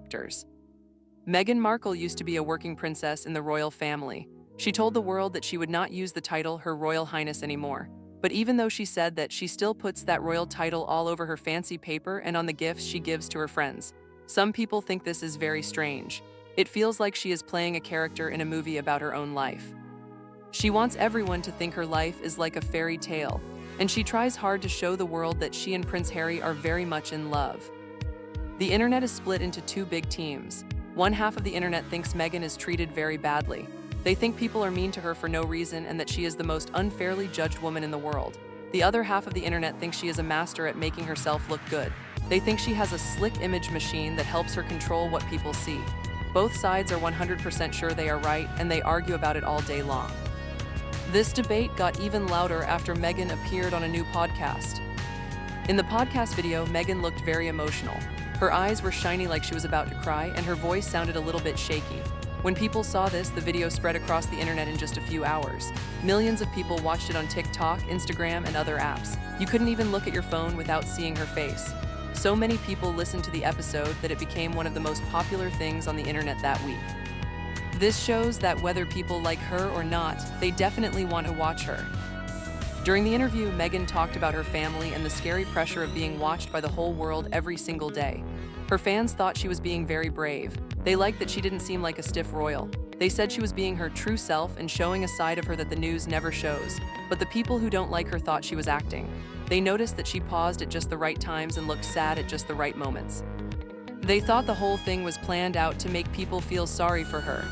factors. Meghan Markle used to be a working princess in the royal family. She told the world that she would not use the title Her Royal Highness anymore. But even though she said that, she still puts that royal title all over her fancy paper and on the gifts she gives to her friends. Some people think this is very strange. It feels like she is playing a character in a movie about her own life. She wants everyone to think her life is like a fairy tale, and she tries hard to show the world that she and Prince Harry are very much in love. The internet is split into two big teams. One half of the internet thinks Meghan is treated very badly. They think people are mean to her for no reason and that she is the most unfairly judged woman in the world. The other half of the internet thinks she is a master at making herself look good. They think she has a slick image machine that helps her control what people see. Both sides are 100% sure they are right, and they argue about it all day long. This debate got even louder after Meghan appeared on a new podcast. In the podcast video, Meghan looked very emotional. Her eyes were shiny like she was about to cry, and her voice sounded a little bit shaky. When people saw this, the video spread across the internet in just a few hours. Millions of people watched it on TikTok, Instagram, and other apps. You couldn't even look at your phone without seeing her face. So many people listened to the episode that it became one of the most popular things on the internet that week. This shows that whether people like her or not, they definitely want to watch her. During the interview, Meghan talked about her family and the scary pressure of being watched by the whole world every single day. Her fans thought she was being very brave. They liked that she didn't seem like a stiff royal. They said she was being her true self and showing a side of her that the news never shows. But the people who don't like her thought she was acting. They noticed that she paused at just the right times and looked sad at just the right moments. They thought the whole thing was planned out to make people feel sorry for her.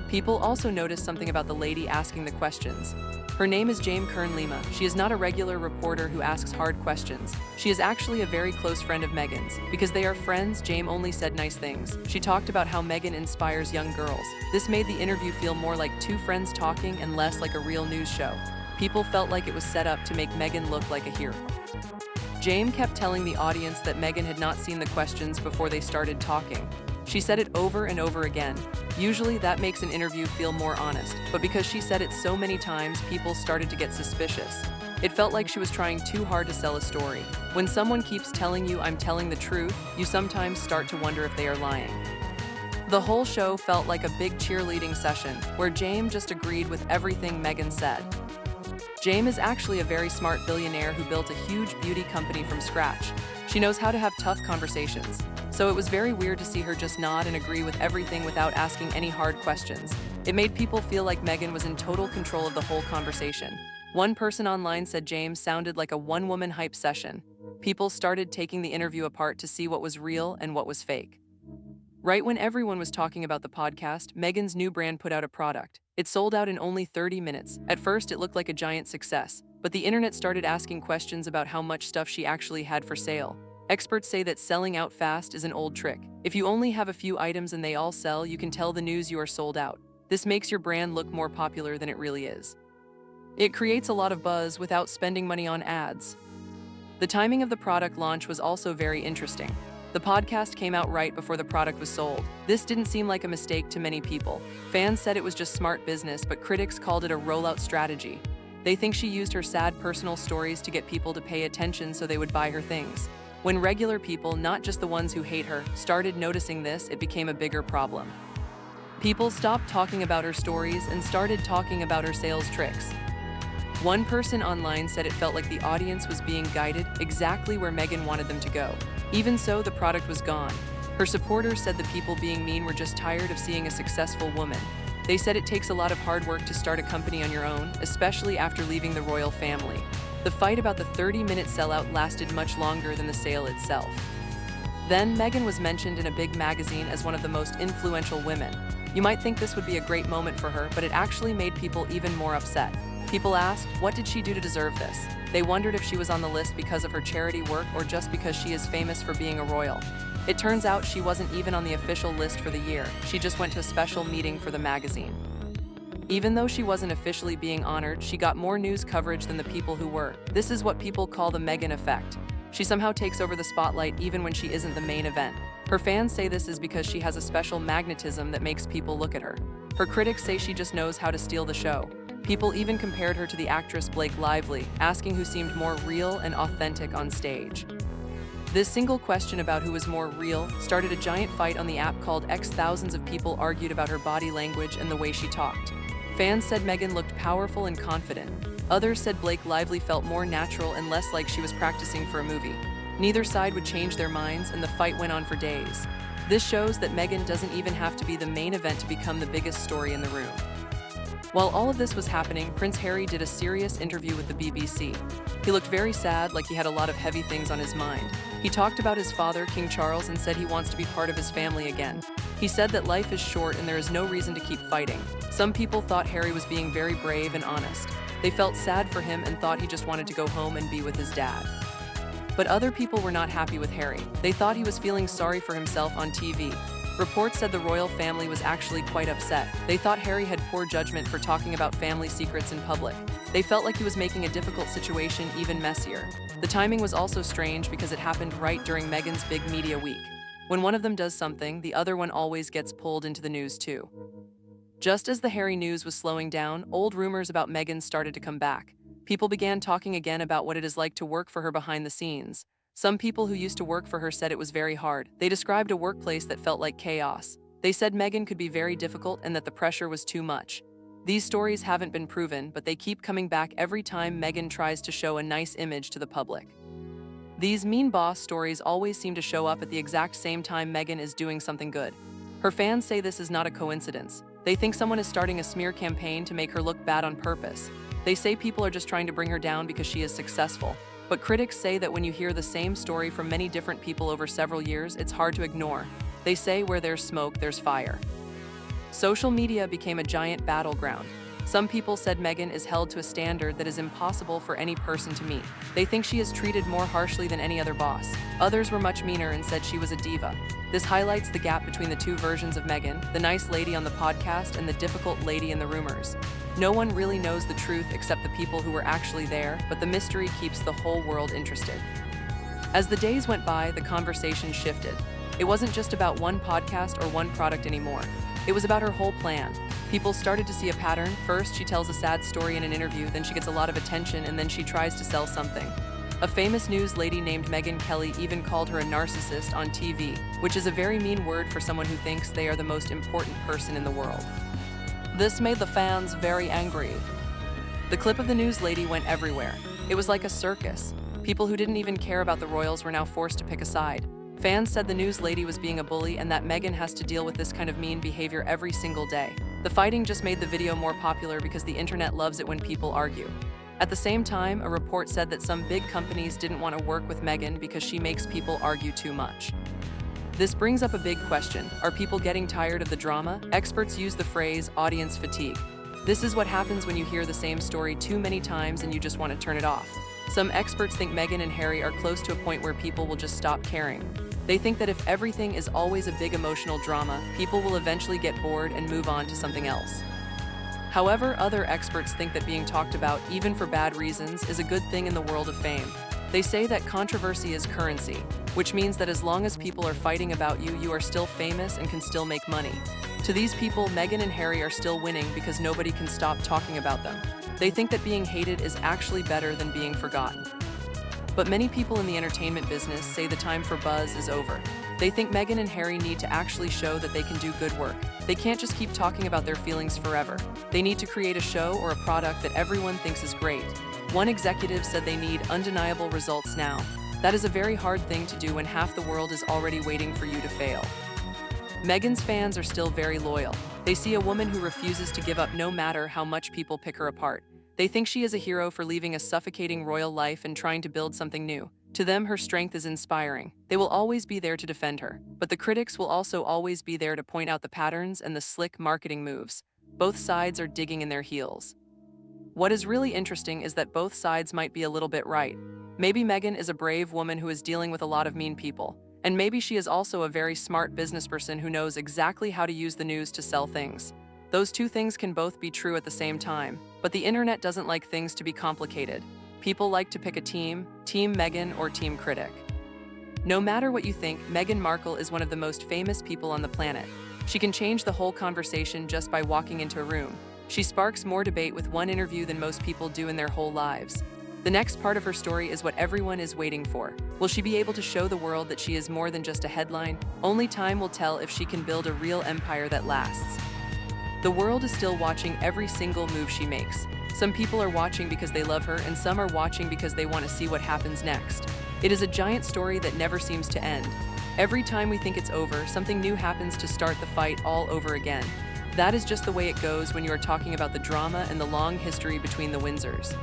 People also noticed something about the lady asking the questions. Her name is Jame Kern-Lima. She is not a regular reporter who asks hard questions. She is actually a very close friend of Meghan's. Because they are friends, Jame only said nice things. She talked about how Meghan inspires young girls. This made the interview feel more like two friends talking and less like a real news show. People felt like it was set up to make Meghan look like a hero. Jame kept telling the audience that Meghan had not seen the questions before they started talking. She said it over and over again. Usually that makes an interview feel more honest, but because she said it so many times, people started to get suspicious. It felt like she was trying too hard to sell a story. When someone keeps telling you I'm telling the truth, you sometimes start to wonder if they are lying. The whole show felt like a big cheerleading session, where Jame just agreed with everything Meghan said. Jame is actually a very smart billionaire who built a huge beauty company from scratch. She knows how to have tough conversations. So it was very weird to see her just nod and agree with everything without asking any hard questions. It made people feel like Meghan was in total control of the whole conversation. One person online said James sounded like a one-woman hype session. People started taking the interview apart to see what was real and what was fake. Right when everyone was talking about the podcast, Meghan's new brand put out a product. It sold out in only 30 minutes. At first, it looked like a giant success, but the internet started asking questions about how much stuff she actually had for sale. Experts say that selling out fast is an old trick. If you only have a few items and they all sell, you can tell the news you are sold out. This makes your brand look more popular than it really is. It creates a lot of buzz without spending money on ads. The timing of the product launch was also very interesting. The podcast came out right before the product was sold. This didn't seem like a mistake to many people. Fans said it was just smart business, but critics called it a rollout strategy. They think she used her sad personal stories to get people to pay attention so they would buy her things. When regular people, not just the ones who hate her, started noticing this, it became a bigger problem. People stopped talking about her stories and started talking about her sales tricks. One person online said it felt like the audience was being guided exactly where Meghan wanted them to go. Even so, the product was gone. Her supporters said the people being mean were just tired of seeing a successful woman. They said it takes a lot of hard work to start a company on your own, especially after leaving the royal family. The fight about the 30-minute sellout lasted much longer than the sale itself. Then, Meghan was mentioned in a big magazine as one of the most influential women. You might think this would be a great moment for her, but it actually made people even more upset. People asked, what did she do to deserve this? They wondered if she was on the list because of her charity work or just because she is famous for being a royal. It turns out she wasn't even on the official list for the year. She just went to a special meeting for the magazine. Even though she wasn't officially being honored, she got more news coverage than the people who were. This is what people call the Meghan effect. She somehow takes over the spotlight even when she isn't the main event. Her fans say this is because she has a special magnetism that makes people look at her. Her critics say she just knows how to steal the show. People even compared her to the actress Blake Lively, asking who seemed more real and authentic on stage. This single question about who was more real started a giant fight on the app called X. Thousands of people argued about her body language and the way she talked. Fans said Meghan looked powerful and confident. Others said Blake Lively felt more natural and less like she was practicing for a movie. Neither side would change their minds, and the fight went on for days. This shows that Meghan doesn't even have to be the main event to become the biggest story in the room. While all of this was happening, Prince Harry did a serious interview with the BBC. He looked very sad, like he had a lot of heavy things on his mind. He talked about his father, King Charles, and said he wants to be part of his family again. He said that life is short and there is no reason to keep fighting. Some people thought Harry was being very brave and honest. They felt sad for him and thought he just wanted to go home and be with his dad. But other people were not happy with Harry. They thought he was feeling sorry for himself on TV. Reports said the royal family was actually quite upset. They thought Harry had poor judgment for talking about family secrets in public. They felt like he was making a difficult situation even messier. The timing was also strange because it happened right during Meghan's big media week. When one of them does something, the other one always gets pulled into the news too. Just as the Harry news was slowing down, old rumors about Meghan started to come back. People began talking again about what it is like to work for her behind the scenes. Some people who used to work for her said it was very hard. They described a workplace that felt like chaos. They said Meghan could be very difficult and that the pressure was too much. These stories haven't been proven, but they keep coming back every time Meghan tries to show a nice image to the public. These mean boss stories always seem to show up at the exact same time Meghan is doing something good. Her fans say this is not a coincidence. They think someone is starting a smear campaign to make her look bad on purpose. They say people are just trying to bring her down because she is successful. But critics say that when you hear the same story from many different people over several years, it's hard to ignore. They say where there's smoke, there's fire. Social media became a giant battleground. Some people said Meghan is held to a standard that is impossible for any person to meet. They think she is treated more harshly than any other boss. Others were much meaner and said she was a diva. This highlights the gap between the two versions of Meghan, the nice lady on the podcast and the difficult lady in the rumors. No one really knows the truth except the people who were actually there, but the mystery keeps the whole world interested. As the days went by, the conversation shifted. It wasn't just about one podcast or one product anymore. It was about her whole plan. People started to see a pattern. First, she tells a sad story in an interview, then she gets a lot of attention, and then she tries to sell something. A famous news lady named Megyn Kelly even called her a narcissist on TV, which is a very mean word for someone who thinks they are the most important person in the world. This made the fans very angry. The clip of the news lady went everywhere. It was like a circus. People who didn't even care about the royals were now forced to pick a side. Fans said the news lady was being a bully and that Meghan has to deal with this kind of mean behavior every single day. The fighting just made the video more popular because the internet loves it when people argue. At the same time, a report said that some big companies didn't want to work with Meghan because she makes people argue too much. This brings up a big question. Are people getting tired of the drama? Experts use the phrase audience fatigue. This is what happens when you hear the same story too many times and you just want to turn it off. Some experts think Meghan and Harry are close to a point where people will just stop caring. They think that if everything is always a big emotional drama, people will eventually get bored and move on to something else. However, other experts think that being talked about, even for bad reasons, is a good thing in the world of fame. They say that controversy is currency, which means that as long as people are fighting about you, you are still famous and can still make money. To these people, Meghan and Harry are still winning because nobody can stop talking about them. They think that being hated is actually better than being forgotten. But many people in the entertainment business say the time for buzz is over. They think Meghan and Harry need to actually show that they can do good work. They can't just keep talking about their feelings forever. They need to create a show or a product that everyone thinks is great. One executive said they need undeniable results now. That is a very hard thing to do when half the world is already waiting for you to fail. Meghan's fans are still very loyal. They see a woman who refuses to give up no matter how much people pick her apart. They think she is a hero for leaving a suffocating royal life and trying to build something new. To them, her strength is inspiring. They will always be there to defend her. But the critics will also always be there to point out the patterns and the slick marketing moves. Both sides are digging in their heels. What is really interesting is that both sides might be a little bit right. Maybe Meghan is a brave woman who is dealing with a lot of mean people. And maybe she is also a very smart businessperson who knows exactly how to use the news to sell things. Those two things can both be true at the same time. But the internet doesn't like things to be complicated. People like to pick a team, Team Meghan or Team Critic. No matter what you think, Meghan Markle is one of the most famous people on the planet. She can change the whole conversation just by walking into a room. She sparks more debate with one interview than most people do in their whole lives. The next part of her story is what everyone is waiting for. Will she be able to show the world that she is more than just a headline? Only time will tell if she can build a real empire that lasts. The world is still watching every single move she makes. Some people are watching because they love her, and some are watching because they want to see what happens next. It is a giant story that never seems to end. Every time we think it's over, something new happens to start the fight all over again. That is just the way it goes when you are talking about the drama and the long history between the Windsors.